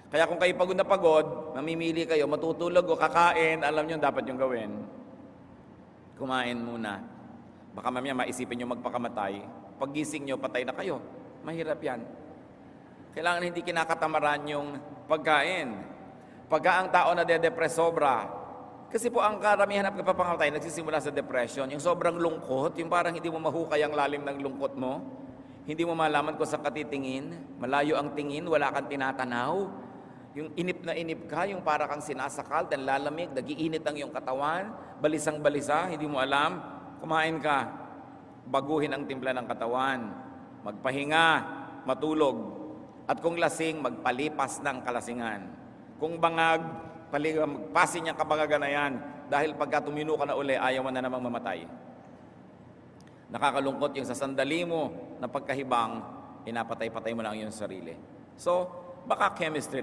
Kaya kung kayo pagod na pagod, mamimili kayo, matutulog o kakain, alam nyo dapat yung gawin. Kumain muna. Baka mamaya maisipin nyo magpakamatay. Paggising nyo, patay na kayo. Mahirap yan. Kailangan hindi kinakatamaran yung pagkain. Pagka ang tao na de-depress sobra, kasi po ang karamihan ng papangamatay nagsisimula sa depression. Yung sobrang lungkot, yung parang hindi mo mahukay ang lalim ng lungkot mo. Hindi mo malaman kung saan ka titingin. Malayo ang tingin, wala kang tinatanaw. Yung inip na inip ka, yung para kang sinasakal, dan lalamig, nagiinit ang iyong katawan, balisang balisa, hindi mo alam. Kumain ka, baguhin ang timpla ng katawan, magpahinga, matulog. At kung lasing, magpalipas ng kalasingan. Kung bangag, magpasin niyang kabangagan na yan. Dahil pagka tumino ka na uli, ayaw mo na namang mamatay. Nakakalungkot yung sa sandali mo na pagkahibang, inapatay-patay mo lang yung sarili. So, baka chemistry